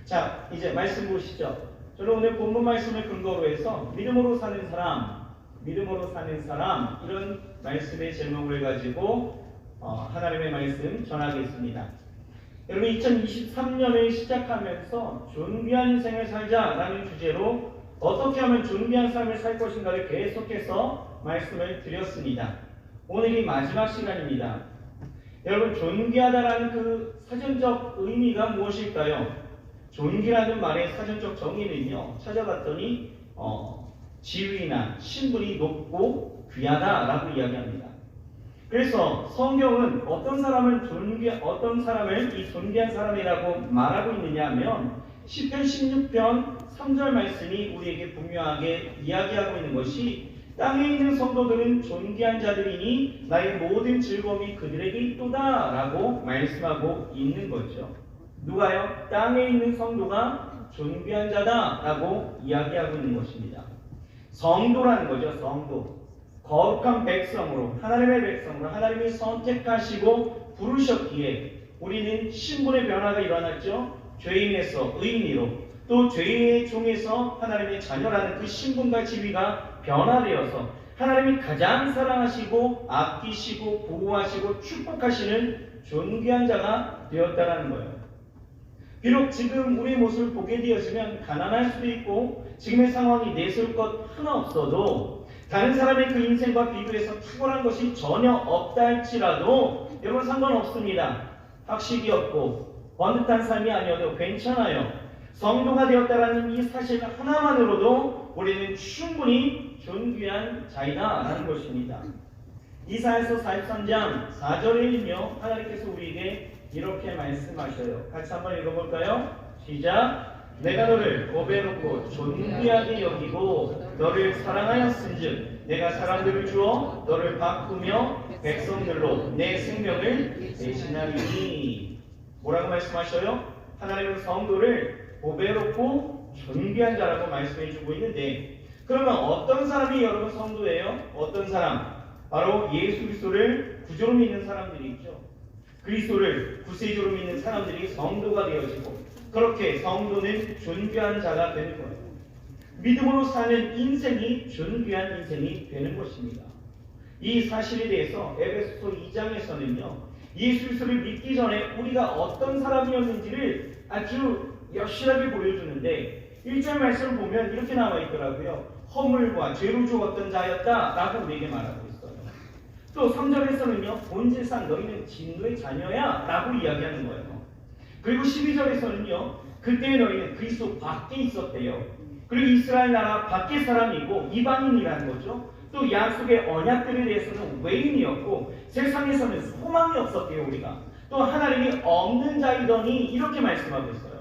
자, 이제 말씀 보시죠. 저는 오늘 본문 말씀을 근거로 해서 믿음으로 사는 사람 이런 말씀의 제목을 가지고 하나님의 말씀 전하겠습니다. 여러분 2023년을 시작하면서 존귀한 인생을 살자라는 주제로 어떻게 하면 존귀한 삶을 살 것인가를 계속해서 말씀을 드렸습니다. 오늘이 마지막 시간입니다. 여러분 존귀하다라는 그 사전적 의미가 무엇일까요? 존귀라는 말의 사전적 정의는요, 찾아봤더니 지위나 신분이 높고 귀하다라고 이야기합니다. 그래서 성경은 어떤 사람을 이 존귀한 사람이라고 말하고 있느냐 하면 시편 16편 3절 말씀이 우리에게 분명하게 이야기하고 있는 것이 땅에 있는 성도들은 존귀한 자들이니 나의 모든 즐거움이 그들에게 있도다 라고 말씀하고 있는 거죠. 누가요? 땅에 있는 성도가 존귀한 자다 라고 이야기하고 있는 것입니다. 성도라는 거죠. 성도. 거룩한 백성으로, 하나님의 백성으로 하나님이 선택하시고 부르셨기에 우리는 신분의 변화가 일어났죠. 죄인에서 의인으로, 또 죄인의 종에서 하나님의 자녀라는 그 신분과 지위가 변화되어서 하나님이 가장 사랑하시고 아끼시고 보호하시고 축복하시는 존귀한 자가 되었다라는 거예요. 비록 지금 우리의 모습을 보게 되어지면 가난할 수도 있고 지금의 상황이 내세울 것 하나 없어도 다른 사람의 그 인생과 비교해서 탁월한 것이 전혀 없다 할지라도 여러분 상관없습니다. 학식이 없고 번듯한 삶이 아니어도 괜찮아요. 성도가 되었다라는 이 사실 하나만으로도 우리는 충분히 존귀한 자이다 라는 것입니다. 이사야서 43장 4절에는요 하나님께서 우리에게 이렇게 말씀하셔요. 같이 한번 읽어볼까요? 시작. 내가 너를 보배롭고 존귀하게 여기고 너를 사랑하였은즉 내가 사람들을 주어 너를 바꾸며 백성들로 내 생명을 대신하리니. 뭐라고 말씀하셔요? 하나님은 성도를 보배롭고 존귀한 자라고 말씀해주고 있는데, 그러면 어떤 사람이 여러분 성도예요? 어떤 사람? 바로 예수 그리스도를 구주로 믿는 사람들이 있죠. 그리스도를 구세주로 믿는 사람들이 성도가 되어지고, 그렇게 성도는 존귀한 자가 되는 거예요. 믿음으로 사는 인생이 존귀한 인생이 되는 것입니다. 이 사실에 대해서 에베소서 2장에서는요 예수 그리스도를 믿기 전에 우리가 어떤 사람이었는지를 아주 여실하게 보여주는데 1절 말씀을 보면 이렇게 나와 있더라고요. 허물과 죄로 죽었던 자였다 라고 우리에게 말하고 있어요. 또 3절에서는요 본질상 너희는 진노의 자녀야 라고 이야기하는 거예요. 그리고 12절에서는요 그때 너희는 그리스도 밖에 있었대요. 그리고 이스라엘 나라 밖의 사람이고 이방인이라는 거죠. 또 약속의 언약들에 대해서는 외인이었고 세상에서는 소망이 없었대요. 우리가 또 하나님이 없는 자이더니 이렇게 말씀하고 있어요.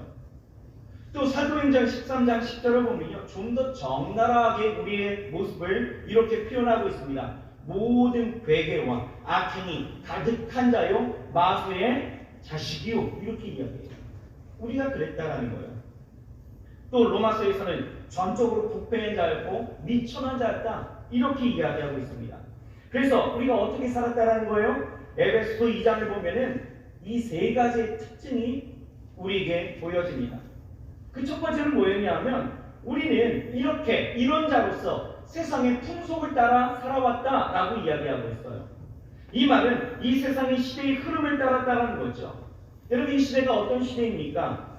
또 사도행전 13장 10절을 보면요 좀 더 적나라하게 우리의 모습을 이렇게 표현하고 있습니다. 모든 괴계와 악행이 가득한 자요 마수의 자식이요 이렇게 이야기해요. 우리가 그랬다라는 거예요. 또 로마서에서는 전적으로 부패한 자였고 미천한 자였다 이렇게 이야기하고 있습니다. 그래서 우리가 어떻게 살았다라는 거예요? 에베소서 2장을 보면은 이 세 가지의 특징이 우리에게 보여집니다. 그 첫 번째는 뭐였냐면 우리는 이렇게 이런 자로서 세상의 풍속을 따라 살아왔다라고 이야기하고 있어요. 이 말은 이 세상의 시대의 흐름을 따랐다는 거죠. 여러분 이 시대가 어떤 시대입니까?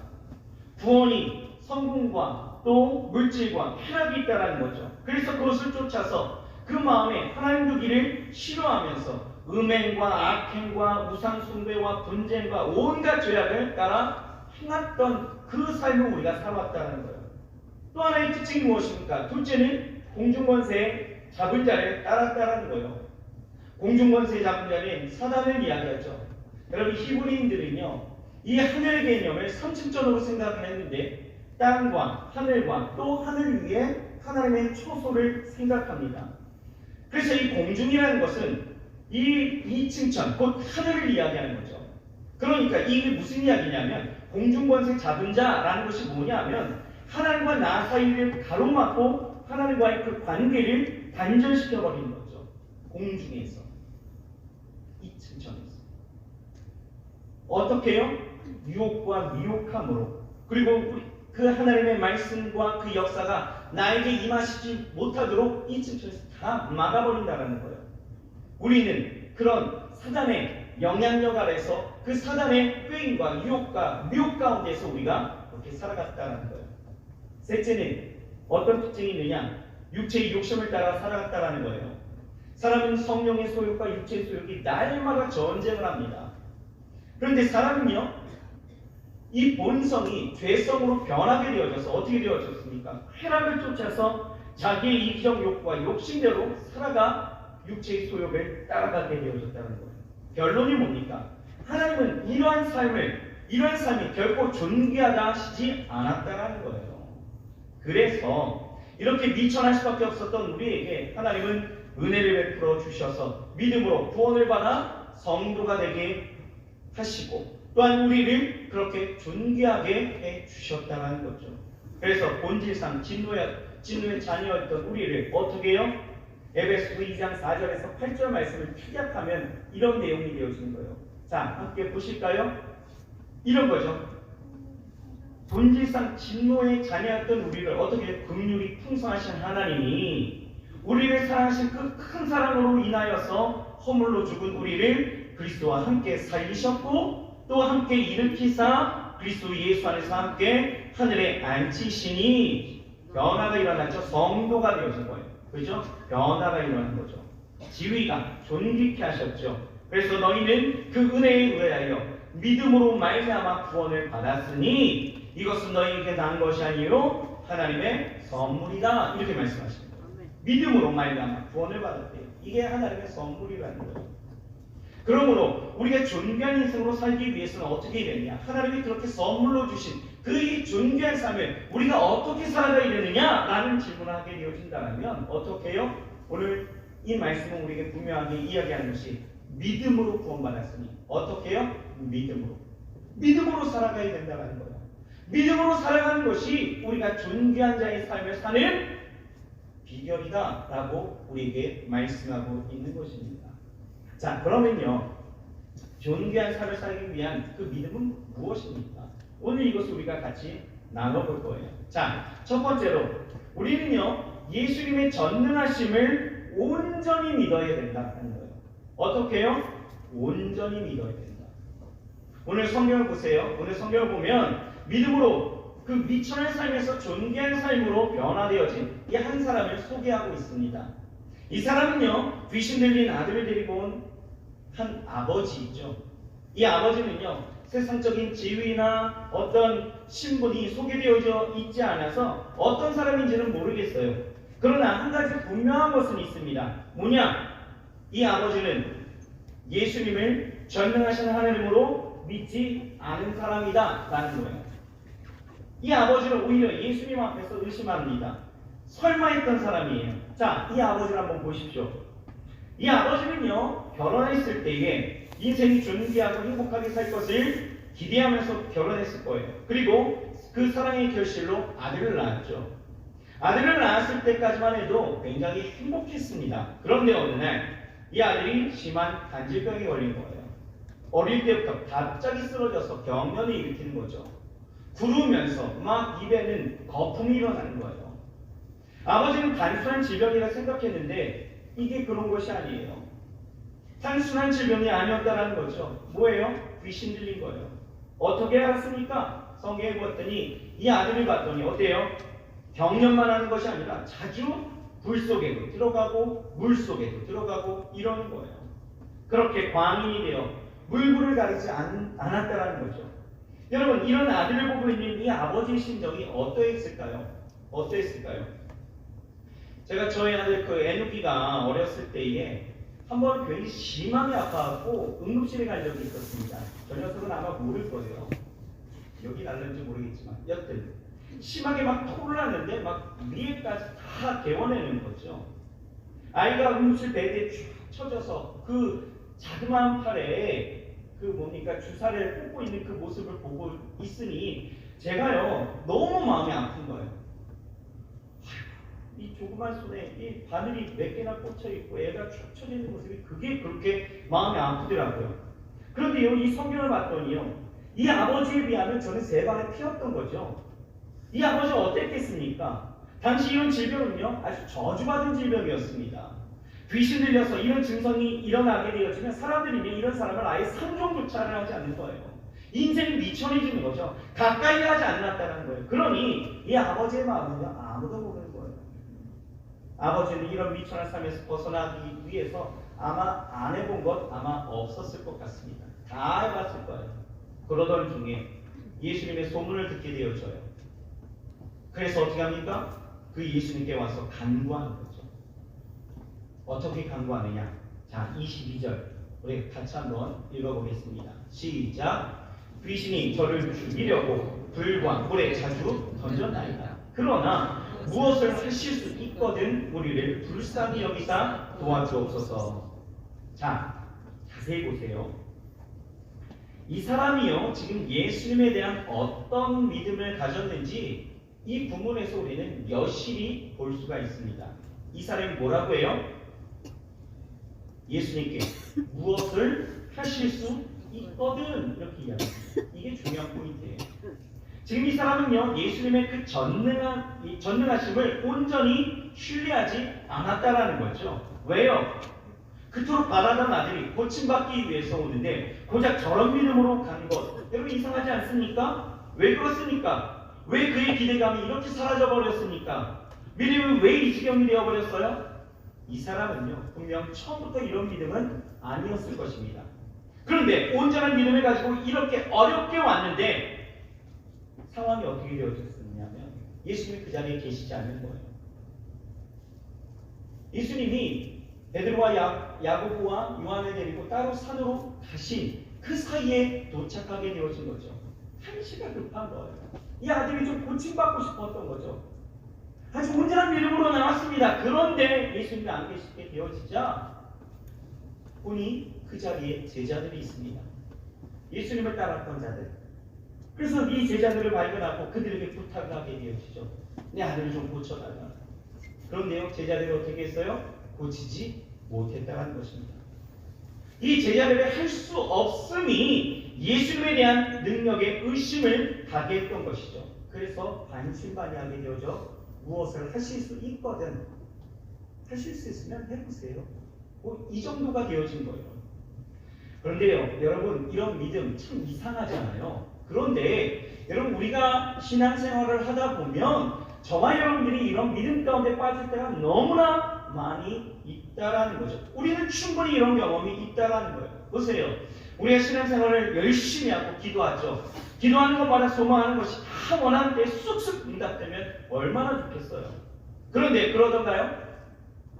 구원이 성공과 또 물질과 쾌락이 있다는 거죠. 그래서 그것을 쫓아서 그 마음에 하나님 두기를 싫어하면서 음행과 악행과 우상숭배와 분쟁과 온갖 죄악을 따라 행했던 그 삶을 우리가 살아왔다는 거예요. 또 하나의 특징이 무엇입니까? 둘째는 공중권세 잡은 자를 따랐다는 거예요. 공중권세 잡은 자는 사단을 이야기하죠. 여러분 히브리인들은요 이 하늘 개념을 3층전으로 생각을 했는데 땅과 하늘과 또 하늘 위에 하나님의 초소를 생각합니다. 그래서 이 공중이라는 것은 이 2층천 곧 하늘을 이야기하는 거죠. 그러니까 이게 무슨 이야기냐면 공중권세 잡은 자라는 것이 뭐냐면 하나님과 나 사이를 가로막고 하나님과의 그 관계를 단절시켜버리는 거죠. 공중에서 2층천에서 어떻게 해요? 유혹과 미혹함으로 그리고 그 하나님의 말씀과 그 역사가 나에게 임하시지 못하도록 이 층에서 다 막아버린다는 거예요. 우리는 그런 사단의 영향력 아래서 그 사단의 꾀임과 유혹과 미혹 가운데서 우리가 그렇게 살아갔다는 거예요. 셋째는 어떤 특징이 있느냐? 육체의 욕심을 따라 살아갔다는 거예요. 사람은 성령의 소욕과 육체의 소욕이 날마다 전쟁을 합니다. 그런데 사람은요, 이 본성이 죄성으로 변하게 되어져서 어떻게 되어졌습니까? 쾌락을 쫓아서 자기의 이기적 욕구와 욕심대로 살아가 육체의 소욕을 따라가게 되어졌다는 거예요. 결론이 뭡니까? 하나님은 이러한 삶이 결코 존귀하다 하시지 않았다는 거예요. 그래서 이렇게 미천할 수밖에 없었던 우리에게 하나님은 은혜를 베풀어 주셔서 믿음으로 구원을 받아 성도가 되게 하시고 또한 우리를 그렇게 존귀하게 해 주셨다는 거죠. 그래서 본질상 진노의 자녀였던 우리를 어떻게 해요? 에베소서 2장 4절에서 8절 말씀을 축약하면 이런 내용이 되어지는 거예요. 자, 함께 보실까요? 이런 거죠. 본질상 진노의 자녀였던 우리를 어떻게 긍휼이 풍성하신 하나님이 우리를 사랑하신 그 큰 사랑으로 인하여서 허물로 죽은 우리를 그리스도와 함께 살리셨고 또 함께 일으키사 그리스도 예수 안에서 함께 하늘에 앉히시니 변화가 일어났죠. 성도가 되어진 거예요. 그렇죠? 변화가 일어난 거죠. 지위가 존귀케 하셨죠. 그래서 너희는 그 은혜에 의하여 믿음으로 말미암아 구원을 받았으니 이것은 너희에게 난 것이 아니요 하나님의 선물이다. 이렇게 말씀하십니다. 믿음으로 말미암아 구원을 받았대요. 이게 하나님의 선물이라는 거예요. 그러므로 우리가 존귀한 인생으로 살기 위해서는 어떻게 해야 되느냐? 하나님이 그렇게 선물로 주신 그 존귀한 삶을 우리가 어떻게 살아가야 되느냐? 라는 질문을 하게 되어진다면 어떻게 해요? 오늘 이 말씀은 우리에게 분명하게 이야기하는 것이 믿음으로 구원받았으니 어떻게 해요? 믿음으로 살아가야 된다는 거예요. 믿음으로 살아가는 것이 우리가 존귀한 자의 삶을 사는 비결이다 라고 우리에게 말씀하고 있는 것입니다. 자, 그러면요, 존귀한 삶을 살기 위한 그 믿음은 무엇입니까? 오늘 이것을 우리가 같이 나눠볼 거예요. 자, 첫 번째로 우리는요, 예수님의 전능하심을 온전히 믿어야 된다는 거예요. 어떻게 해요? 온전히 믿어야 된다. 오늘 성경을 보세요. 오늘 성경을 보면 믿음으로 그 미천한 삶에서 존귀한 삶으로 변화되어진 이 한 사람을 소개하고 있습니다. 이 사람은요, 귀신 들린 아들을 데리고 온 한 아버지이죠. 이 아버지는요, 세상적인 지위나 어떤 신분이 소개되어져 있지 않아서 어떤 사람인지는 모르겠어요. 그러나 한 가지 분명한 것은 있습니다. 뭐냐? 이 아버지는 예수님을 전능하신 하나님으로 믿지 않은 사람이다 라는 거예요. 이 아버지는 오히려 예수님 앞에서 의심합니다. 설마 했던 사람이에요. 자, 이 아버지를 한번 보십시오. 이 아버지는요, 결혼했을 때에 인생이 존귀하고 행복하게 살 것을 기대하면서 결혼했을 거예요. 그리고 그 사랑의 결실로 아들을 낳았죠. 아들을 낳았을 때까지만 해도 굉장히 행복했습니다. 그런데 어느 날 이 아들이 심한 간질병에 걸린 거예요. 어릴 때부터 갑자기 쓰러져서 경련을 일으키는 거죠. 구르면서 막 입에는 거품이 일어나는 거예요. 아버지는 단순한 질병이라 생각했는데 이게 그런 것이 아니에요. 단순한 질병이 아니었다는 거죠. 뭐예요? 귀신 들린 거예요. 어떻게 알았습니까? 성경에 보았더니 이 아들을 봤더니 어때요? 경련만 하는 것이 아니라 자주 불 속에도 들어가고 물 속에도 들어가고 이러는 거예요. 그렇게 광인이 되어 물불을 가리지 않았다는 거죠. 여러분, 이런 아들을 보고 있는 이 아버지의 심정이 어떠했을까요? 제가 저희 아들 그 애누기가 어렸을 때에 한번 괜히 심하게 아파갖고 응급실에 간 적이 있었습니다. 저 녀석은 아마 모를 거예요. 여기 났는지 모르겠지만 여튼 심하게 막 토를 하는데 막 위에까지 다 개워내는 거죠. 아이가 응급실 베드에 쭉 쳐져서 그 자그마한 팔에 그 뭡니까 주사를 꽂고 있는 그 모습을 보고 있으니 제가요 너무 마음이 아픈 거예요. 이 조그만 손에 이 바늘이 몇 개나 꽂혀 있고 애가 쭉 쳐지는 모습이 그게 그렇게 마음이 아프더라고요. 그런데요 이 성경을 봤더니요 이 아버지에 비하면 저는 세 방에 피었던 거죠. 이 아버지가 어땠겠습니까? 당시 이런 질병은요, 아주 저주받은 질병이었습니다. 귀신 들려서 이런 증상이 일어나게 되어지면 사람들이 이런 사람을 아예 상종조차를 하지 않는 거예요. 인생이 미천해지는 거죠. 가까이 하지 않았다는 거예요. 그러니 이 아버지의 마음은요, 아무도 모르는 거예요. 아버지는 이런 미천한 삶에서 벗어나기 위해서 아마 안 해본 것 아마 없었을 것 같습니다. 다 해봤을 거예요. 그러던 중에 예수님의 소문을 듣게 되어져요. 그래서 어떻게 합니까? 그 예수님께 와서 간구하는 거죠. 어떻게 간구하느냐? 자, 22절 우리 같이 한번 읽어보겠습니다. 시작. 귀신이 저를 죽이려고 불과 물에 자주 던졌나이다. 그러나 무엇을 하실 수 있거든 우리를 불쌍히 여기사 도와주옵소서. 자, 자세히 보세요. 이 사람이요, 지금 예수님에 대한 어떤 믿음을 가졌는지 이 부문에서 우리는 여실히 볼 수가 있습니다. 이 사람이 뭐라고 해요? 예수님께 무엇을 하실 수 있거든 이렇게 이야기합니다. 이게 중요한 포인트예요. 지금 이 사람은요, 예수님의 그 전능하심을 온전히 신뢰하지 않았다라는 거죠. 왜요? 그토록 바라던 아들이 고침받기 위해서 오는데 고작 저런 믿음으로 간 것, 여러분 이상하지 않습니까? 왜 그렇습니까? 왜 그의 기대감이 이렇게 사라져버렸습니까? 믿음은 왜 이 지경이 되어버렸어요? 이 사람은요, 분명 처음부터 이런 믿음은 아니었을 것입니다. 그런데 온전한 믿음을 가지고 이렇게 어렵게 왔는데 상황이 어떻게 되어졌느냐면 예수님이 그 자리에 계시지 않는 거예요. 예수님이 베드로와 야고보와 요한을 데리고 따로 산으로 가신 그 사이에 도착하게 되어진 거죠. 한시가 급한 거예요. 이 아들이 좀 고침받고 싶었던 거죠. 아주 온전한 믿음으로 나왔습니다. 그런데 예수님이 안 계시게 되어지자 보니 그 자리에 제자들이 있습니다. 예수님을 따랐던 자들. 그래서 이 제자들을 발견하고 그들에게 부탁을 하게 되어지죠. 내 아들을 좀 고쳐달라. 그런데요, 제자들이 어떻게 했어요? 고치지 못했다는 것입니다. 이 제자들이 할 수 없음이 예수님에 대한 능력에 의심을 가게 했던 것이죠. 그래서 반신반의하게 되어져 무엇을 하실 수 있거든 하실 수 있으면 해보세요. 이 정도가 되어진 거예요. 그런데요, 여러분 이런 믿음 참 이상하잖아요. 그런데 여러분 우리가 신앙생활을 하다 보면 저와 여러분들이 이런 믿음 가운데 빠질 때가 너무나 많이 있다라는 거죠. 우리는 충분히 이런 경험이 있다라는 거예요. 보세요. 우리가 신앙생활을 열심히 하고 기도하죠. 기도하는 것마다 소망하는 것이 다 원하는 때 쑥쑥 응답되면 얼마나 좋겠어요. 그런데 그러던가요?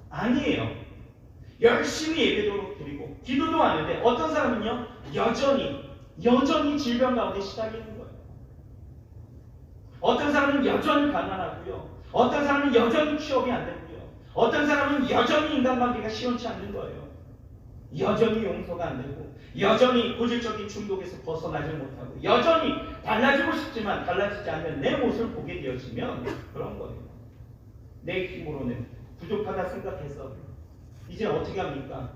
아니에요. 열심히 예배도 드리고 기도도 하는데 어떤 사람은요, 여전히 질병 가운데 시달려 있는 거예요. 어떤 사람은 여전히 가난하고요. 어떤 사람은 여전히 취업이 안 되고요. 어떤 사람은 여전히 인간관계가 시원치 않는 거예요. 여전히 용서가 안 되고 여전히 고질적인 중독에서 벗어나지 못하고 여전히 달라지고 싶지만 달라지지 않는 내 모습을 보게 되어지면 그런 거예요. 내 힘으로는 부족하다 생각해서 이제 어떻게 합니까?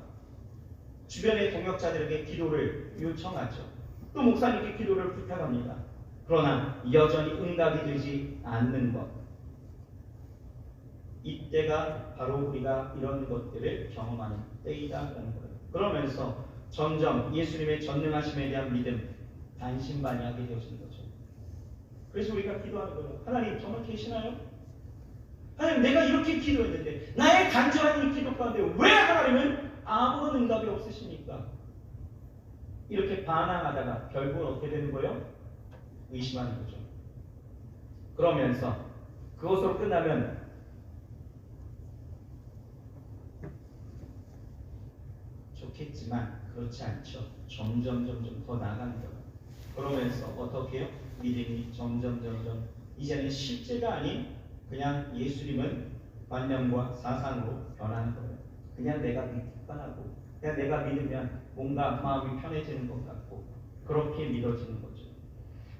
주변의 동역자들에게 기도를 요청하죠. 또 목사님께 기도를 부탁합니다. 그러나 여전히 응답이 되지 않는 것. 이때가 바로 우리가 이런 것들을 경험하는 때이다라는 거예요. 그러면서 점점 예수님의 전능하심에 대한 믿음 반신반의하게 되어지는 거죠. 그래서 우리가 기도하는 거예요. 하나님 정말 계시나요? 하나님 내가 이렇게 기도했는데 나의 간절한 이 기도 가운데 왜 하나님은 아무런 응답이 없으십니까? 이렇게 반항하다가 결국은 어떻게 되는 거예요? 의심하는 거죠. 그러면서 그것으로 끝나면 좋겠지만 그렇지 않죠. 점점 더 나아가는 거예요. 그러면서 어떻게 해요? 믿음이 점점 이제는 실제가 아닌 그냥 예수님은 관념과 사상으로 변하는 거예요. 그냥 내가 믿기만 하고 그냥 내가 믿으면 뭔가 마음이 편해지는 것 같고 그렇게 믿어지는 거죠.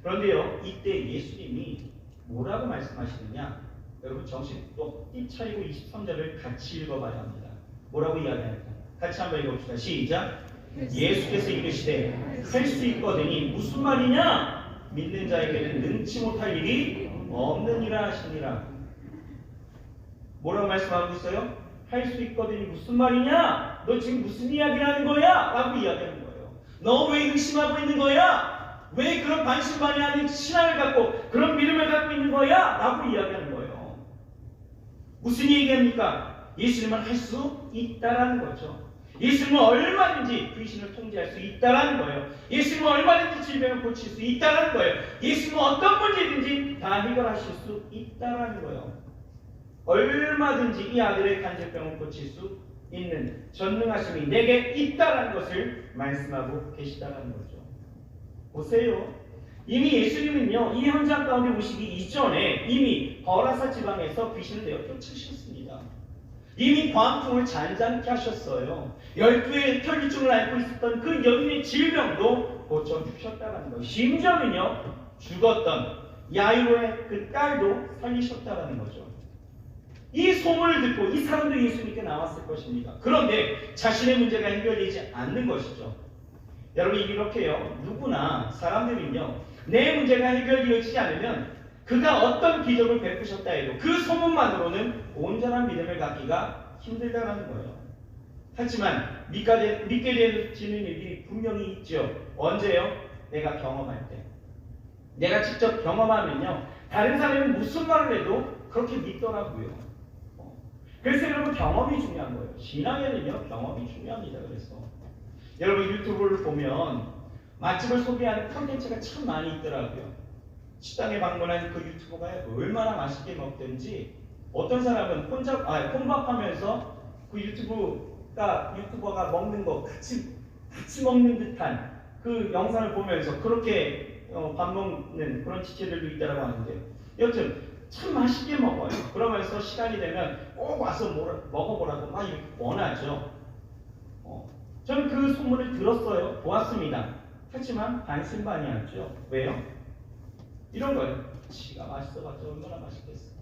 그런데요, 이때 예수님이 뭐라고 말씀하시느냐? 여러분 정신 똑띠 차리고 23절을 같이 읽어봐야 합니다. 뭐라고 이야기할까? 같이 한번 읽어봅시다. 시작! 예수께서 이르시되 할 수 있거든이 무슨 말이냐? 믿는 자에게는 능치 못할 일이 없느니라 하시니라. 뭐라고 말씀하고 있어요? 할 수 있거든이 무슨 말이냐? 너 지금 무슨 이야기를 하는 거야? 라고 이야기하는 거예요. 너 왜 의심하고 있는 거야? 왜 그런 반신반의하는 신앙을 갖고 그런 믿음을 갖고 있는 거야? 라고 이야기하는 거예요. 무슨 얘기합니까? 예수님은 할 수 있다라는 거죠. 예수님은 얼마든지 귀신을 통제할 수 있다라는 거예요. 예수님은 얼마든지 질병을 고칠 수 있다라는 거예요. 예수님은 어떤 문제든지 다 해결하실 수 있다라는 거예요. 얼마든지 이 아들의 간질병을 고칠 수 있는 전능하심이 내게 있다라는 것을 말씀하고 계시다라는 거죠. 보세요. 이미 예수님은요, 이 현장 가운데 오시기 이전에 이미 버라사 지방에서 귀신을 내어 쫓으셨습니다. 이미 광풍을 잔잔케 하셨어요. 12의 혈기증을 앓고 있었던 그 여인의 질병도 고쳐주셨다는 거예요. 심지어는요, 죽었던 야이로의 그 딸도 살리셨다는 거죠. 이 소문을 듣고 이 사람도 예수님께 나왔을 것입니다. 그런데 자신의 문제가 해결되지 않는 것이죠. 여러분, 이렇게요, 누구나 사람들은요, 내 문제가 해결되지 않으면 그가 어떤 기적을 베푸셨다 해도 그 소문만으로는 온전한 믿음을 갖기가 힘들다는 거예요. 하지만 믿게 되어지는 일이 분명히 있죠. 언제요? 내가 경험할 때. 내가 직접 경험하면요, 다른 사람이 무슨 말을 해도 그렇게 믿더라고요. 그래서 여러분, 경험이 중요한 거예요. 신앙에는요, 경험이 중요합니다. 그래서 여러분, 유튜브를 보면 맛집을 소개하는 콘텐츠가 참 많이 있더라고요. 식당에 방문한 그 유튜버가 얼마나 맛있게 먹든지, 어떤 사람은 혼밥하면서 그 유튜버가 먹는 거 같이 먹는 듯한 그 영상을 보면서 그렇게 밥 먹는 그런 지체들도 있다고 하는데, 여튼 참 맛있게 먹어요. 그러면서 시간이 되면 꼭 와서 먹어보라고 막 이렇게 원하죠. 저는 그 소문을 들었어요. 보았습니다. 하지만 반신반의하죠. 왜요? 이런 거예요. 지가 맛있어봤자 얼마나 맛있겠어.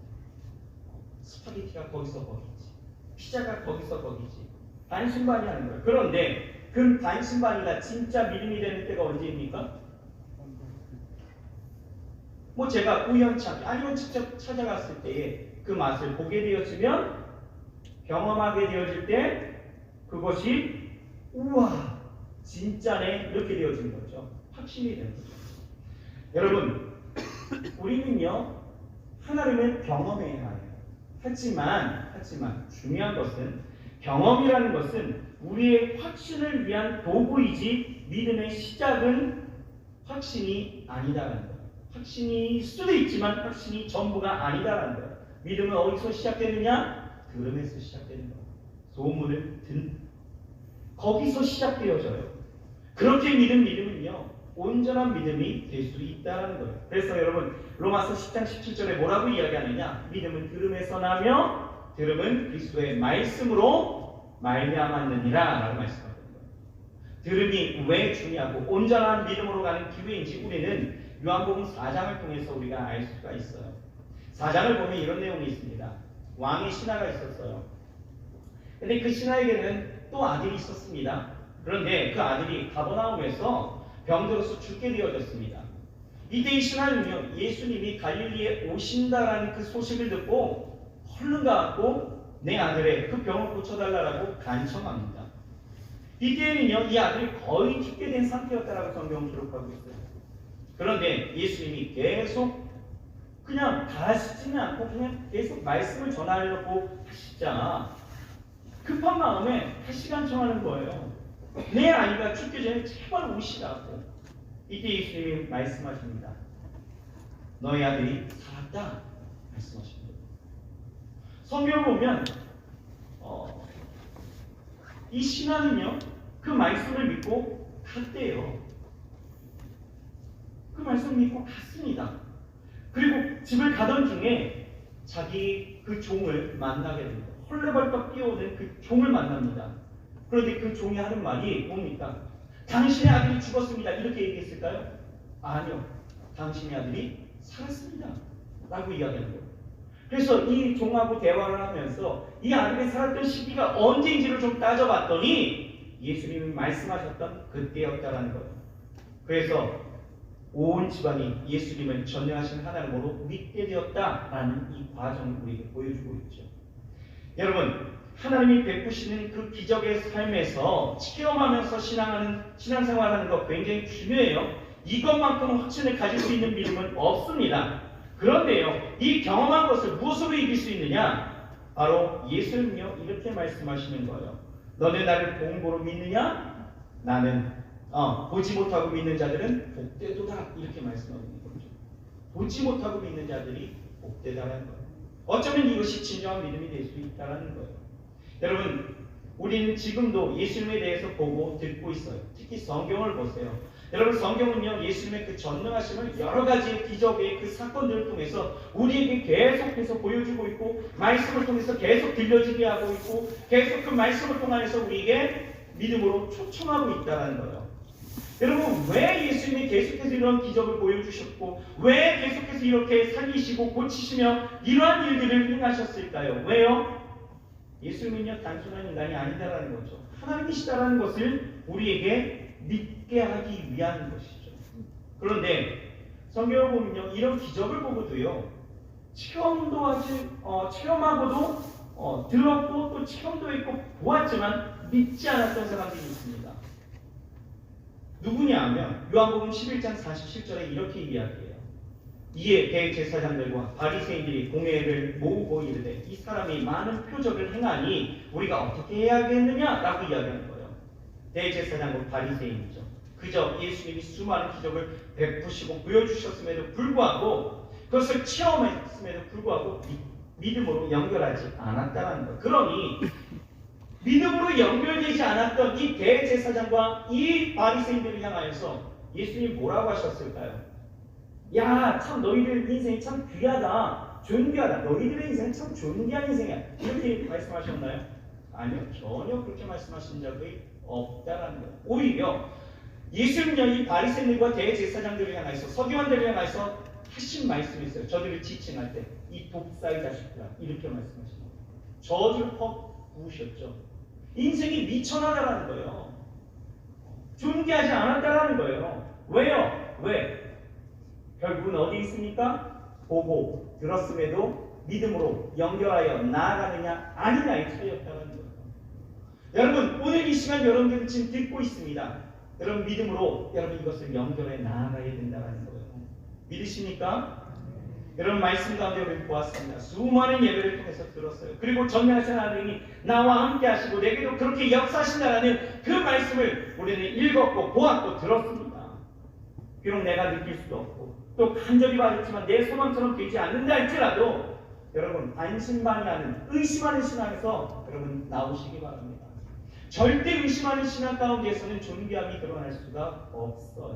스파게티가 거기서 거기지, 피자가 거기서 거기지. 반신반의하는 거예요. 그런데 그 반신반의가 진짜 믿음이 되는 때가 언제입니까? 뭐 제가 우연찮게 아니면 직접 찾아갔을 때에 그 맛을 보게 되었으면, 경험하게 되어질 때 그것이 우와 진짜네 이렇게 되어진 거죠. 확신이 되는 거죠. 여러분, 우리는요, 하나님을 경험해야 해요. 하지만 중요한 것은, 경험이라는 것은 우리의 확신을 위한 도구이지 믿음의 시작은 확신이 아니다라는 거예요. 확신일 수도 있지만 확신이 전부가 아니다라는 거예요. 믿음은 어디서 시작되느냐? 들음에서 시작되는 거예요. 소문을 듣는, 거기서 시작되어져요. 그렇게 믿음은요, 온전한 믿음이 될 수 있다는 거예요. 그래서 여러분, 로마서 10장 17절에 뭐라고 이야기하느냐? 믿음은 들음에서 나며 들음은 그리스도의 말씀으로 말미암았느니라 라고 말씀하거든요. 들음이 왜 중요하고 온전한 믿음으로 가는 기회인지 우리는 요한복음 4장을 통해서 우리가 알 수가 있어요. 4장을 보면 이런 내용이 있습니다. 왕의 신하가 있었어요. 근데 그 신하에게는 또 아들이 있었습니다. 그런데 그 아들이 가버나움에서 병들어서 죽게 되어졌습니다. 이때 이 신하는요, 예수님이 갈릴리에 오신다라는 그 소식을 듣고 얼른 가갖고 내 아들의 그 병을 고쳐달라고 간청합니다. 이때에는요, 이 아들이 거의 죽게 된 상태였다라고 성경은 기록하고 있어요. 그런데 예수님이 계속 그냥 가시지는 않고 그냥 계속 말씀을 전하려고 하시자 급한 마음에 다시 간청하는 거예요. 내 아이가 죽기 전에 제발 오시라고. 이때 예수님이 말씀하십니다. 너의 아들이 살았다 말씀하십니다. 성경을 보면 이 신하는요, 그 말씀을 믿고 갔대요. 그 말씀을 믿고 갔습니다. 그리고 집을 가던 중에 자기 그 종을 만나게 됩니다. 헐레벌떡 뛰어오는 그 종을 만납니다. 그런데 그 종이 하는 말이 뭡니까? 당신의 아들이 죽었습니다. 이렇게 얘기했을까요? 아니요. 당신의 아들이 살았습니다. 라고 이야기하는 거예요. 그래서 이 종하고 대화를 하면서 이 아들이 살았던 시기가 언제인지를 좀 따져봤더니 예수님이 말씀하셨던 그때였다라는 거예요. 그래서 온 집안이 예수님을 전능하신 하나님으로 믿게 되었다라는 이 과정을 우리에게 보여주고 있죠. 여러분, 하나님이 베푸시는 그 기적의 삶에서 체험하면서 신앙생활하는 거 굉장히 중요해요. 이것만큼 확신을 가질 수 있는 믿음은 없습니다. 그런데요, 이 경험한 것을 무엇으로 이길 수 있느냐? 바로 예수님요 이렇게 말씀하시는 거예요. 너네 나를 본보로 믿느냐? 나는 보지 못하고 믿는 자들은 복되도다, 이렇게 말씀하고 있는 거죠. 보지 못하고 믿는 자들이 복되다라는 거예요. 어쩌면 이것이 진정한 믿음이 될 수 있다는 거예요. 여러분, 우리는 지금도 예수님에 대해서 보고 듣고 있어요. 특히 성경을 보세요. 여러분, 성경은요 예수님의 그 전능하심을 여러 가지 기적의 그 사건들을 통해서 우리에게 계속해서 보여주고 있고, 말씀을 통해서 계속 들려지게 하고 있고, 계속 그 말씀을 통해서 우리에게 믿음으로 초청하고 있다는 거예요. 여러분, 왜 예수님이 계속해서 이런 기적을 보여주셨고, 왜 계속해서 이렇게 살리시고 고치시며 이러한 일들을 행하셨을까요? 왜요? 예수님은요 단순한 인간이 아니다라는 거죠. 하나님이시다라는 것을 우리에게 믿게 하기 위한 것이죠. 그런데 성경을 보면요 이런 기적을 보고도요 체험하고도 들었고 또 체험도 했고 보았지만 믿지 않았던 사람들이 있습니다. 누구냐 하면 요한복음 11장 47절에 이렇게 이야기해요. 이에 대제사장들과 바리새인들이 공회를 모으고 이르되 이 사람이 많은 표적을 행하니 우리가 어떻게 해야겠느냐라고 이야기하는 거예요. 대제사장과 바리새인이죠. 그저 예수님이 수많은 기적을 베푸시고 보여주셨음에도 불구하고, 그것을 체험했음에도 불구하고 믿음으로 연결하지 않았다는 거예요. 그러니 믿음으로 연결되지 않았던 이 대제사장과 이 바리새인들을 향하여서 예수님이 뭐라고 하셨을까요? 야, 참 너희들 인생이 참 귀하다, 존귀하다. 너희들의 인생은 참 존귀한 인생이야. 이렇게 말씀하셨나요? 아니요, 전혀 그렇게 말씀하신 적이 없다라는 거예요. 오히려 예수님은요 이 바리새인들과 대제사장들을 향해서, 서기관들을 향해서 하신 말씀이 있어요. 저들을 지칭할 때 이 독사의 자식들아, 이렇게 말씀하신 거예요. 저주를 퍽 부으셨죠. 인생이 미천하다라는 거예요. 존귀하지 않았다라는 거예요. 왜요? 왜? 결국은 어디 있습니까? 보고 들었음에도 믿음으로 연결하여 나아가느냐 아니냐의 차이였다는 거예요. 여러분, 오늘 이 시간 여러분들은 지금 듣고 있습니다. 여러분, 믿음으로 여러분 이것을 연결해 나아가야 된다는 거예요. 믿으십니까? 여러분, 말씀 가운데 우리 보았습니다. 수많은 예배를 통해서 들었어요. 그리고 전능하신 하나님이 나와 함께 하시고 내게도 그렇게 역사하신다는 그 말씀을 우리는 읽었고 보았고 들었습니다. 비록 내가 느낄 수도 없고 또 간절히 받았지만 내 소망처럼 되지 않는다 할지라도 여러분, 반신반의하는 의심하는 신앙에서 여러분 나오시기 바랍니다. 절대 의심하는 신앙 가운데에서는 존귀함이 드러날 수가 없어요.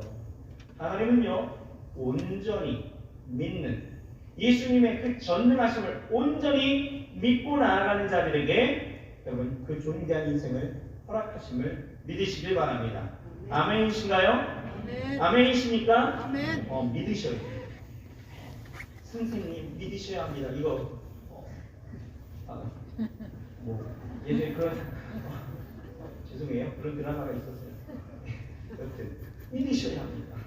하나님은요 온전히 믿는, 예수님의 그 전능하심을 온전히 믿고 나아가는 자들에게 여러분 그 존귀한 인생을 허락하심을 믿으시길 바랍니다. 아멘이신가요? 네. 아멘이십니까? 아멘. 믿으셔야 돼요. 선생님 믿으셔야 합니다. 이거 예전에 그런 죄송해요. 그런 드라마가 있었어요. 여튼 믿으셔야 합니다.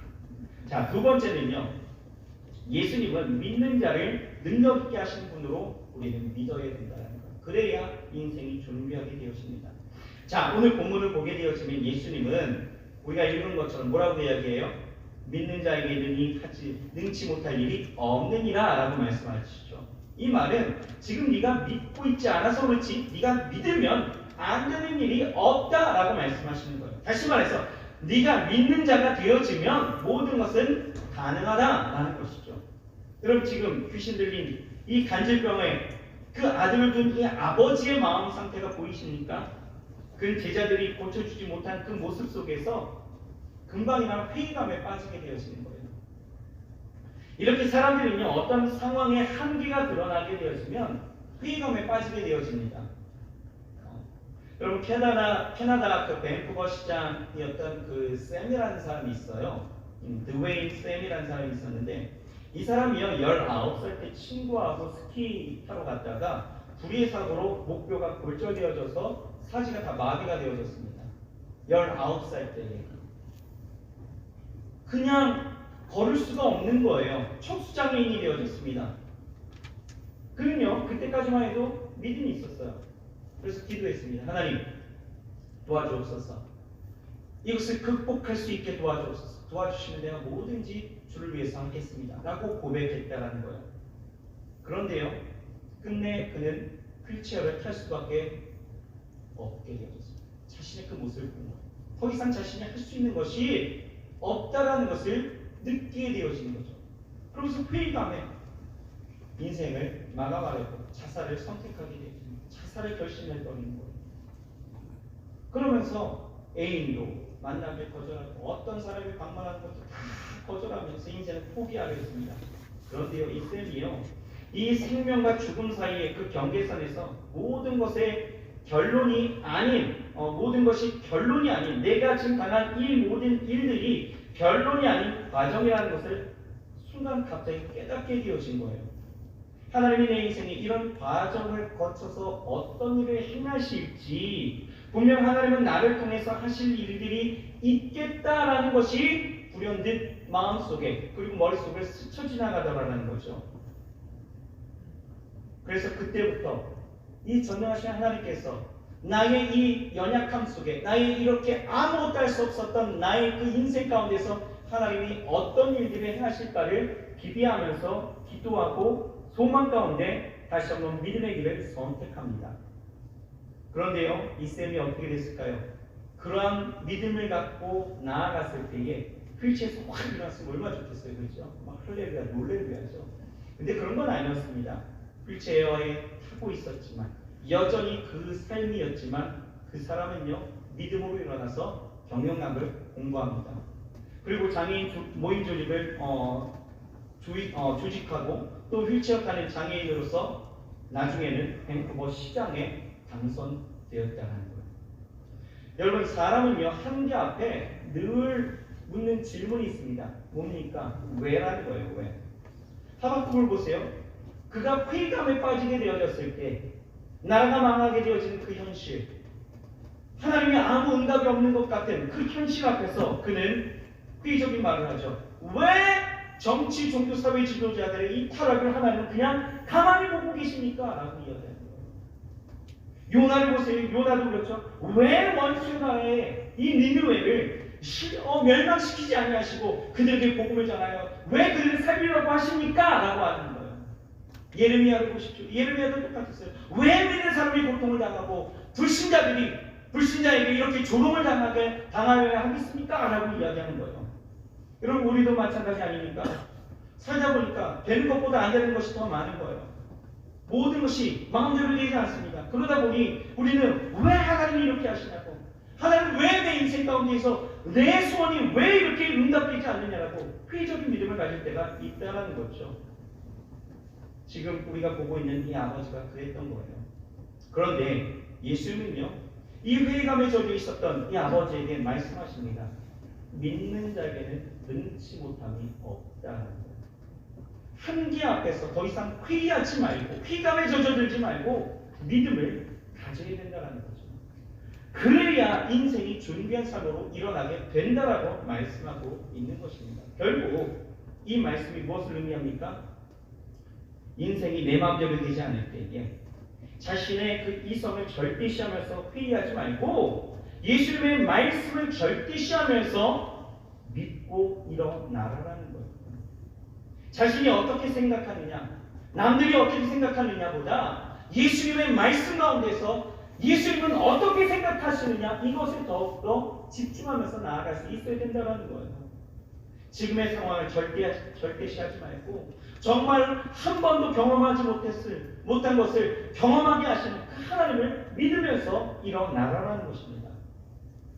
자, 두 번째는요. 예수님은 믿는 자를 능력 있게 하신 분으로 우리는 믿어야 된다는 것. 그래야 인생이 존귀하게 되어집니다. 자, 오늘 본문을 보게 되어지면 예수님은 우리가 읽은 것처럼 뭐라고 이야기해요? 믿는 자에게는 능치 못할 일이 없느니라 라고 말씀하시죠. 이 말은 지금 네가 믿고 있지 않아서 그렇지 네가 믿으면 안 되는 일이 없다라고 말씀하시는 거예요. 다시 말해서 네가 믿는 자가 되어지면 모든 것은 가능하다라는 것이죠. 여러분, 지금 귀신 들린 이 간질병에 그 아들을 둔 이 아버지의 마음 상태가 보이십니까? 그 제자들이 고쳐주지 못한 그 모습 속에서 금방이나 회의감에 빠지게 되어지는 거예요. 이렇게 사람들은요 어떤 상황에 한계가 드러나게 되어지면 회의감에 빠지게 되어집니다. 여러분, 캐나다 그 밴쿠버 시장이었던 그 샘이라는 사람이 있어요. 드웨인 샘이라는 사람이 있었는데 이 사람이요 19살 때 친구하고 스키 타러 갔다가 불의의 사고로 목뼈가 골절되어져서 사지가 다 마비가 되어졌습니다. 19살 때에 그냥 걸을 수가 없는 거예요. 척수장애인이 되어졌습니다. 그는요, 그때까지만 해도 믿음이 있었어요. 그래서 기도했습니다. 하나님, 도와주옵소서. 이것을 극복할 수 있게 도와주옵소서. 도와주시면 내가 뭐든지 주를 위해서 하겠습니다. 라고 고백했다라는 거예요. 그런데요, 끝내 그는 휠체어를 탈 수밖에 없게 되어졌습니다. 자신의 그 모습을 보고 더 이상 자신이 할 수 있는 것이 없다라는 것을 느끼게 되어지는 거죠. 그러면서 회의감에 인생을 마감하려고 자살을 선택하게 되어집니다. 자살을 결심해버리는 거예요. 그러면서 애인도 만나길 거절하고 어떤 사람을 방문하는 것도 다 거절하면서 인생을 포기하려 했습니다. 그런데요, 이 쌤이요, 이 생명과 죽음 사이의 그 경계선에서 모든 것의 결론이 아닌, 모든 것이 결론이 아닌, 내가 지금 당한 이 모든 일들이 결론이 아닌 과정이라는 것을 순간 갑자기 깨닫게 되어진 거예요. 하나님이 내 인생에 이런 과정을 거쳐서 어떤 일을 행하실지, 분명 하나님은 나를 통해서 하실 일들이 있겠다라는 것이 불현듯 마음속에 그리고 머릿속을 스쳐 지나가더라는 거죠. 그래서 그때부터 이 전능하신 하나님께서 나의 이 연약함 속에, 나의 이렇게 아무것도 할 수 없었던 나의 그 인생 가운데서 하나님이 어떤 일들을 행하실까를 기대하면서 기도하고 소망 가운데 다시 한번 믿음의 길을 선택합니다. 그런데요, 이 쌤이 어떻게 됐을까요? 그러한 믿음을 갖고 나아갔을 때에 휠체어에서 확 일어났으면 얼마나 좋겠어요, 그렇죠? 막 할렐루야, 놀래야죠. 근데 그런 건 아니었습니다. 휠체어에 타고 있었지만, 여전히 그 삶이었지만, 그 사람은요, 믿음으로 일어나서 경영학을 공부합니다. 그리고 장애인 모임 조직을 조직하고 또 휠체어 타는 장애인으로서 나중에는 밴쿠버 시장에 당선되었다는 거예요. 여러분, 사람은요, 한계 앞에 늘 묻는 질문이 있습니다. 뭡니까? 왜라는 거예요. 왜? 하박국을 보세요. 그가 회의감에 빠지게 되어졌을 때, 나라가 망하게 되어지는 그 현실, 하나님이 아무 응답이 없는 것 같은 그 현실 앞에서 그는 회의적인 말을 하죠. 왜 정치, 종교, 사회 지도자들의 이 타락을 하나님은 그냥 가만히 보고 계십니까? 라고 이야기합니다. 요나를 보세요. 요나도 그렇죠. 왜 원수 나라의 이 니느웨를 멸망시키지 아니하시고 그들에게 복음을 전하여 왜 그들을 살리라고 하십니까? 라고 하는 거예요. 예레미야를 보십시오. 예레미야도 똑같았어요. 왜 믿는 사람이 고통을 당하고 불신자에게 이렇게 조롱을 당하여야 하겠습니까? 라고 이야기하는 거예요. 여러분, 우리도 마찬가지 아닙니까? 살다 보니까 되는 것보다 안 되는 것이 더 많은 거예요. 모든 것이 마음대로 되지 않습니다. 그러다 보니 우리는 왜 하나님이 이렇게 하시냐고, 하나님 왜 내 인생 가운데에서 내 소원이 왜 이렇게 응답되지 않느냐라고 회의적인 믿음을 가질 때가 있다는 거죠. 지금 우리가 보고 있는 이 아버지가 그랬던 거예요. 그런데 예수님은요, 이 회의감에 젖어 있었던 이 아버지에게 말씀하십니다. 믿는 자에게는 능치 못함이 없다는 거예요. 한계 앞에서 더 이상 회의하지 말고, 회의감에 젖어들지 말고 믿음을 가져야 된다는 거죠. 그래야 인생이 존귀한 삶으로 일어나게 된다라고 말씀하고 있는 것입니다. 결국 이 말씀이 무엇을 의미합니까? 인생이 내 마음대로 되지 않을 때에 자신의 그 이성을 절대시하면서 회의하지 말고 예수님의 말씀을 절대시하면서 믿고 일어나라는 거예요. 자신이 어떻게 생각하느냐, 남들이 어떻게 생각하느냐보다 예수님의 말씀 가운데서 예수님은 어떻게 생각하시느냐, 이것에 더욱더 집중하면서 나아갈 수 있어야 된다는 거예요. 지금의 상황을 절대시하지 말고 정말 한 번도 경험하지 못한 것을 경험하게 하시는 그 하나님을 믿으면서 일어나라는 것입니다.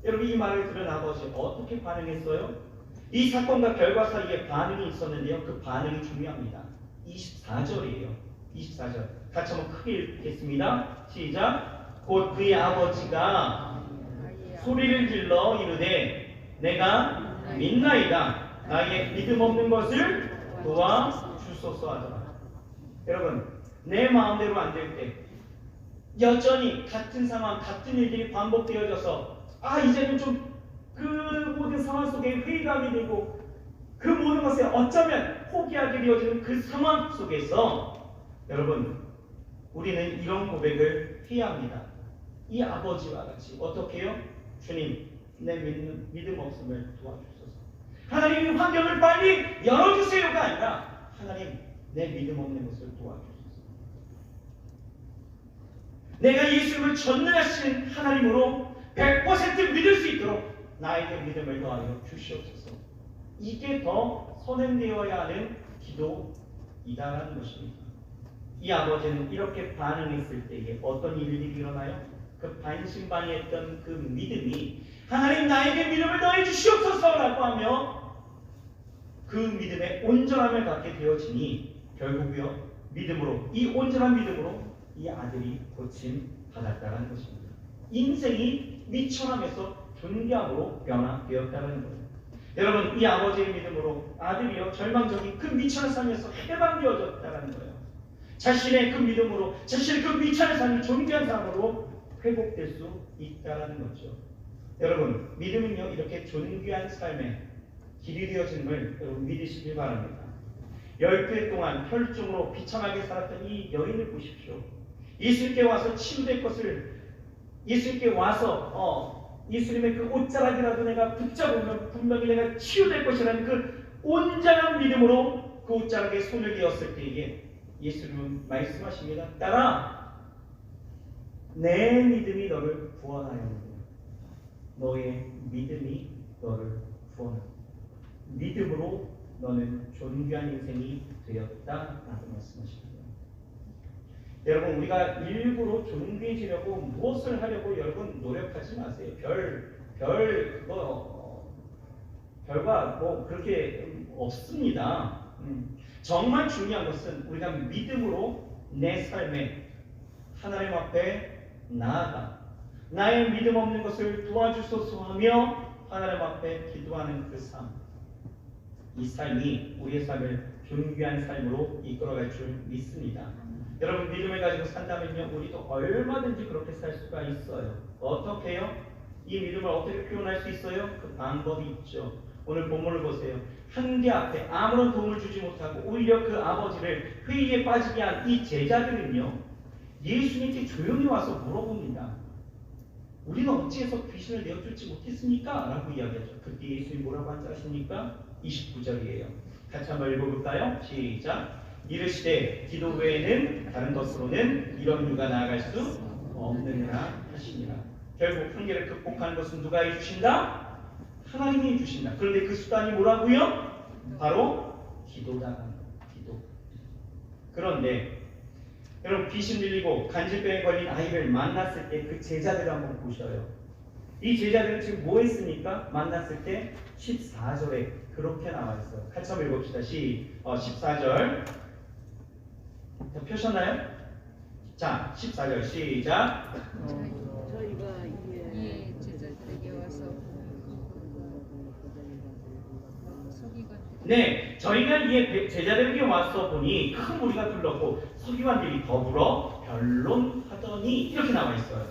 여러분, 이 말을 들은 아버지 어떻게 반응했어요? 이 사건과 결과 사이에 반응이 있었는데요. 그 반응이 중요합니다. 24절이에요. 24절. 같이 한번 크게 읽겠습니다. 시작. 곧 그의 아버지가 소리를 질러 이르되 내가 믿나이다. 나의 믿음 없는 것을 도와주소서 하더라. 여러분, 내 마음대로 안 될 때, 여전히 같은 상황, 같은 일들이 반복되어져서 이제는 좀 그 모든 상황 속에 회의감이 되고 그 모든 것에 어쩌면 포기하게 되어지는 그 상황 속에서 여러분 우리는 이런 고백을 해야 합니다. 이 아버지와 같이 어떻게 해요? 주님, 내 믿음 없음을 도와주소서. 하나님 환경을 빨리 열어주세요가 아니라 하나님 내 믿음 없는 것을 도와주소서. 내가 예수님을 전능하신 하나님으로 100% 믿을 수 있도록 나에게 믿음을 더하여 주시옵소서. 이게 더 선행되어야 하는 기도이다라는 것입니다. 이 아버지는 이렇게 반응했을 때에 어떤 일들이 일어나요? 그 반신반의했던 그 믿음이 하나님 나에게 믿음을 더해 주시옵소서라고 하며 그 믿음에 온전함을 갖게 되어지니 결국요 믿음으로 이 온전한 믿음으로 이 아들이 고침 받았다는 것입니다. 인생이 미천함에서 존귀함으로 변화되었다는 거예요. 여러분 이 아버지의 믿음으로 아들이요 절망적인 그 미천한 삶에서 해방되어졌다는 거예요. 자신의 그 믿음으로 자신의 그 미천한 삶이 존귀한 삶으로 회복될 수 있다는 거죠. 여러분 믿음은요 이렇게 존귀한 삶에 길이 되어지는 걸 여러분 믿으시길 바랍니다. 12해 동안 혈중으로 비참하게 살았던 이 여인을 보십시오. 예수님께 와서 치유될 것을 예수님께 와서 예수님의 그 옷자락이라도 내가 붙잡으면 분명히 내가 치유될 것이라는 그 온전한 믿음으로 그 옷자락에 손을 대었을 때에 예수님은 말씀하십니다. 따라 내 믿음이 너를 구원하였느냐. 너의 믿음이 너를 구원하였느냐. 믿음으로 너는 존귀한 인생이 되었다라고 말씀하십니다. 여러분 우리가 일부러 존귀해지려고 무엇을 하려고 여러분 노력하지 마세요. 별과 뭐 그렇게 없습니다. 정말 중요한 것은 우리가 믿음으로 내 삶에 하나님 앞에 나아가 나의 믿음 없는 것을 도와주소서 하며 하나님 앞에 기도하는 그 삶. 이 삶이 우리의 삶을 존귀한 삶으로 이끌어갈 줄 믿습니다. 여러분 믿음을 가지고 산다면요 우리도 얼마든지 그렇게 살 수가 있어요. 어떻게 해요? 이 믿음을 어떻게 표현할 수 있어요? 그 방법이 있죠. 오늘 본문을 보세요. 한계 앞에 아무런 도움을 주지 못하고 오히려 그 아버지를 회의에 빠지게 한 이 제자들은요 예수님께 조용히 와서 물어봅니다. 우리는 어찌해서 귀신을 내어쫓지 못했습니까? 라고 이야기하죠. 그때 예수님이 뭐라고 하십니까? 29절이에요. 같이 한번 읽어볼까요? 시작. 이르시되 기도 외에는 다른 것으로는 이런 유가 나아갈 수 없느니라 하시니라. 결국 한계를 극복하는 것은 누가 해주신다? 하나님이 해주신다. 그런데 그 수단이 뭐라고요? 바로 기도다. 기도. 그런데 여러분 귀신 들리고 간질병에 걸린 아이를 만났을 때 그 제자들을 한번 보셔요. 이 제자들은 지금 뭐 했습니까? 만났을 때 14절에 그렇게 나와 있어요. 같이 한번 읽읍시다. 14절. 자, 펴셨나요? 자, 14절 시작. 저희가 이 제자들에게 와서 네, 저희가 이 제자들에게 와서 보니 큰 무리가 둘렀고 서기관들이 더불어 변론하더니 이렇게 나와 있어요.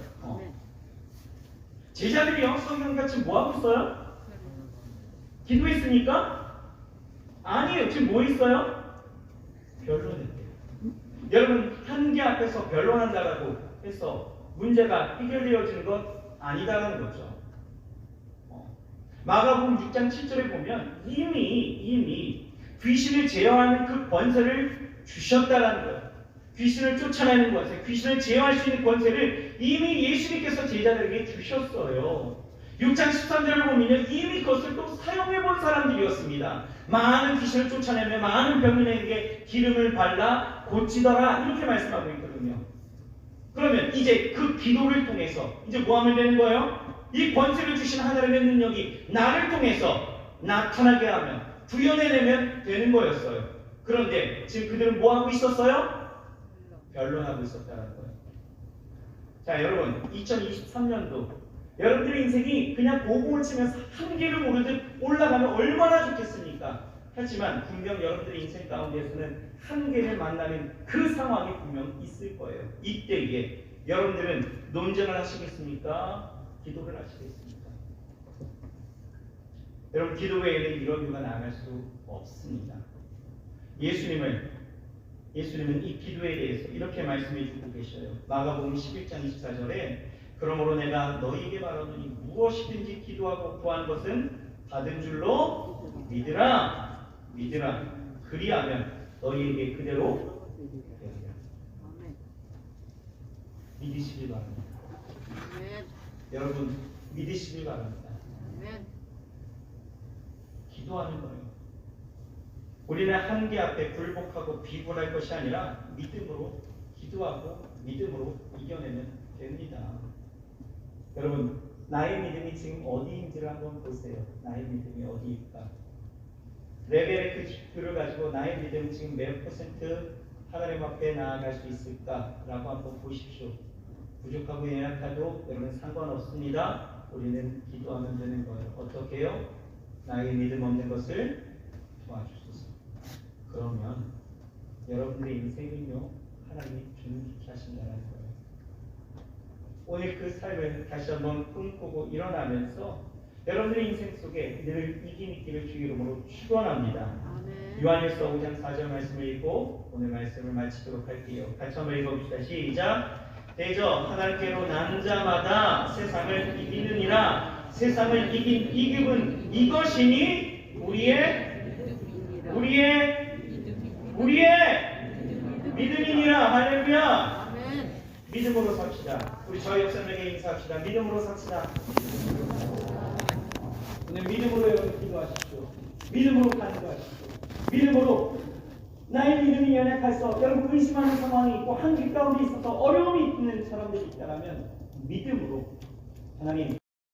제자들이요 서기관같이 뭐 하고 있어요? 기도했습니까? 아니에요. 지금 뭐 있어요? 변론했대요. 여러분 한계 앞에서 변론한다라고 해서 문제가 해결되어지는 것 아니다라는 거죠. 마가복음 6장 7절에 보면 이미 귀신을 제어하는 그 권세를 주셨다라는 거예요. 귀신을 쫓아내는 권세, 귀신을 제어할 수 있는 권세를 이미 예수님께서 제자들에게 주셨어요. 6장 13절을 보면요 이미 그것을 또 사용해본 사람들이었습니다. 많은 귀신을 쫓아내며 많은 병인에게 기름을 발라 고치더라 이렇게 말씀하고 있거든요. 그러면 이제 그 기도를 통해서 이제 뭐 하면 되는 거예요? 이 권세를 주신 하나님의 능력이 나를 통해서 나타나게 하면 구현해내면 되는 거였어요. 그런데 지금 그들은 뭐 하고 있었어요? 변론하고 있었다는 거예요. 자 여러분 2023년도 여러분들의 인생이 그냥 고공을 치면서 한계를 오르듯 올라가면 얼마나 좋겠습니까? 하지만 분명 여러분들의 인생 가운데에서는 한계를 만나는 그 상황이 분명 있을 거예요. 이때에 여러분들은 논쟁을 하시겠습니까? 기도를 하시겠습니까? 여러분 기도 외에는 이런 이유가 나갈 수 없습니다. 예수님은 이 기도에 대해서 이렇게 말씀해 주고 계셔요. 마가복음 11장 24절에 그러므로 내가 너희에게 말하노니 무엇이든지 기도하고 구하는 것은 받은 줄로 믿으라. 그리하면 너희에게 그대로 되리라. 믿으시길 바랍니다. 여러분 믿으시길 바랍니다. 기도하는 거예요. 우리는 한계 앞에 굴복하고 비굴할 것이 아니라 믿음으로 기도하고 믿음으로 이겨내면 됩니다. 여러분 나의 믿음이 지금 어디인지를 한번 보세요. 나의 믿음이 어디일까? 레벨의 그 지표를 가지고 나의 믿음 지금 몇 퍼센트 하나님 앞에 나아갈 수 있을까라고 한번 보십시오. 부족하고 연약하도 여러분 상관없습니다. 우리는 기도하면 되는 거예요. 어떻게 해요? 나의 믿음 없는 것을 도와주소서. 그러면 여러분들의 인생은요 하나님이 준비케 하신다는 거예요. 오늘 그 삶을 다시 한번 꿈꾸고 일어나면서 여러분들의 인생 속에 늘 이김 있기를 주 이름으로 축원합니다. 요한일서 5장 4절 말씀을 읽고 오늘 말씀을 마치도록 할게요. 같이 한번 읽어봅시다. 시작. 대저 하나님께로 난 자마다 세상을 이기느니라. 세상을 이긴 이김은 이것이니 우리의 믿음이니라. 할렐루야. 믿음으로 삽시다. 우리 저희 역사님에게 인사합시다. 믿음으로 삽시다. 오늘 믿음으로 여러분 기도하십시오. 믿음으로 간구하십시오. 믿음으로 나의 믿음이 연약해서 여러분 의심하는 상황이 있고 한계 가운데 있어서 어려움이 있는 사람들이 있다면 믿음으로 하나님